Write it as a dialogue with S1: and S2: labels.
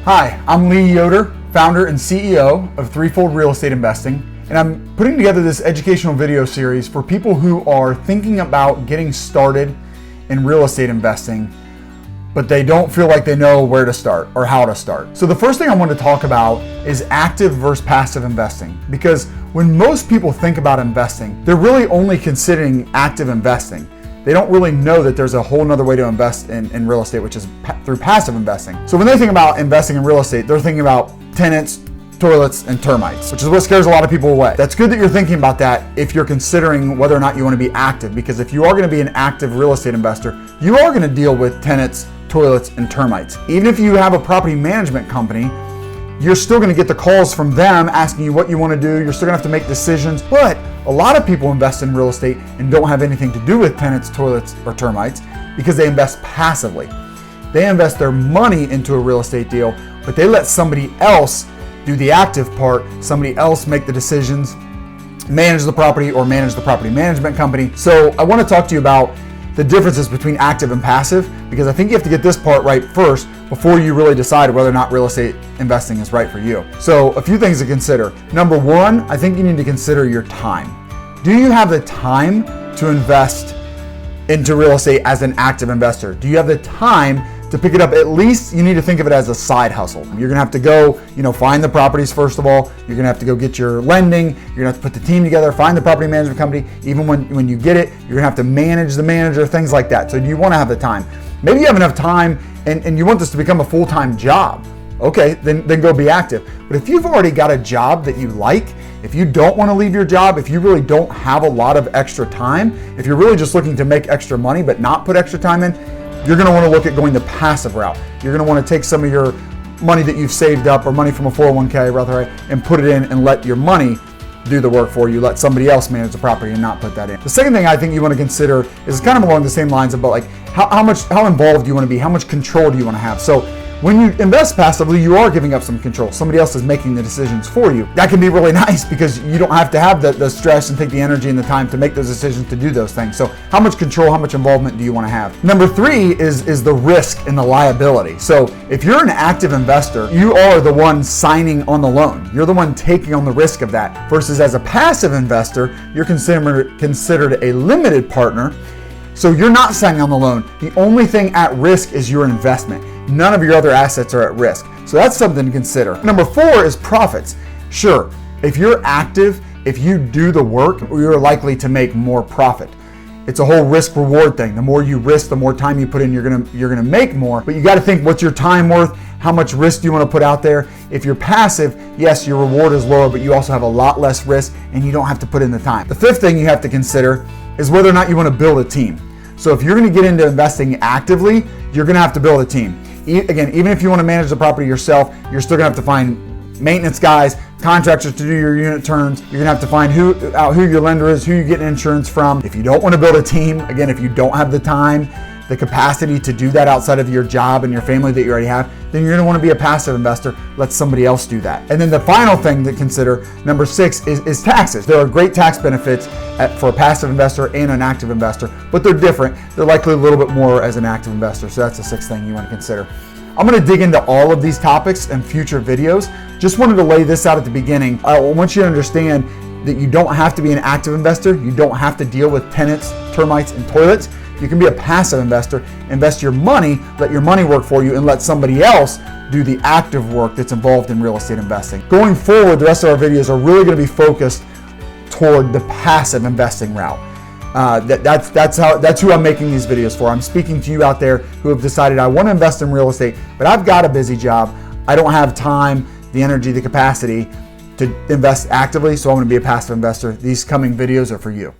S1: Hi, I'm Lee Yoder, founder and CEO of Threefold Real Estate Investing, and I'm putting together this educational video series for people who are thinking about getting started in real estate investing, but they don't feel like they know where to start or how to start. So the first thing I want to talk about is active versus passive investing, because when most people think about investing, they're really only considering active investing. They don't really know that there's a whole nother way to invest in real estate, which is through passive investing. So when they think about investing in real estate, they're thinking about tenants, toilets, and termites, which is what scares a lot of people away. That's good that you're thinking about that if you're considering whether or not you want to be active, because if you are going to be an active real estate investor, you are going to deal with tenants, toilets, and termites. Even if you have a property management company, you're still going to get the calls from them asking you what you want to do. You're still going to have to make decisions. But a lot of people invest in real estate and don't have anything to do with tenants, toilets, or termites because they invest passively. They invest their money into a real estate deal, but they let somebody else do the active part, somebody else make the decisions, manage the property, or manage the property management company. So I want to talk to you about the differences between active and passive, because I think you have to get this part right first before you really decide whether or not real estate investing is right for you. So a few things to consider. Number one, I think you need to consider your time. Do you have the time to invest into real estate as an active investor? Do you have the time to pick it up? At least you need to think of it as a side hustle. You're gonna have to go, find the properties first of all. You're gonna have to go get your lending. You're gonna have to put the team together, find the property management company. Even when you get it, you're gonna have to manage the manager, things like that. So you wanna have the time. Maybe you have enough time and you want this to become a full-time job. Okay, then go be active. But if you've already got a job that you like, if you don't want to leave your job, if you really don't have a lot of extra time, if you're really just looking to make extra money but not put extra time in, you're going to want to look at going the passive route. You're going to want to take some of your money that you've saved up, or money from a 401k rather, and put it in and let your money do the work for you. Let somebody else manage the property and not put that in. The second thing I think you want to consider is kind of along the same lines about like how involved do you want to be? How much control do you want to have? So when you invest passively, you are giving up some control. Somebody else is making the decisions for you. That can be really nice because you don't have to have the stress and take the energy and the time to make those decisions to do those things. So how much control, how much involvement do you want to have? Number three is the risk and the liability. So if you're an active investor, you are the one signing on the loan. You're the one taking on the risk of that. Versus as a passive investor, you're considered a limited partner. So you're not signing on the loan. The only thing at risk is your investment. None of your other assets are at risk. So that's something to consider. Number four is profits. Sure, if you're active, if you do the work, you're likely to make more profit. It's a whole risk reward thing. The more you risk, the more time you put in, you're gonna make more. But you gotta think, what's your time worth? How much risk do you wanna put out there? If you're passive, yes, your reward is lower, but you also have a lot less risk and you don't have to put in the time. The fifth thing you have to consider is whether or not you wanna build a team. So if you're gonna get into investing actively, you're gonna have to build a team. Again, even if you want to manage the property yourself, you're still gonna have to find maintenance guys, contractors to do your unit turns. You're gonna have to find who your lender is, who you're getting insurance from. If you don't want to build a team, again, if you don't have the time, the capacity to do that outside of your job and your family that you already have, then you're gonna want to be a passive investor. Let somebody else do that. And then the final thing to consider, number six, is taxes. There are great tax benefits for a passive investor and an active investor, but they're different. They're likely a little bit more as an active investor. So that's the sixth thing you want to consider. I'm going to dig into all of these topics in future videos. Just wanted to lay this out at the beginning. I want you to understand that you don't have to be an active investor. You don't have to deal with tenants, termites, and toilets. You can be a passive investor, invest your money, let your money work for you, and let somebody else do the active work that's involved in real estate investing. Going forward, the rest of our videos are really going to be focused toward the passive investing route. That's who I'm making these videos for. I'm speaking to you out there who have decided, I want to invest in real estate, but I've got a busy job. I don't have time, the energy, the capacity to invest actively, so I'm going to be a passive investor. These coming videos are for you.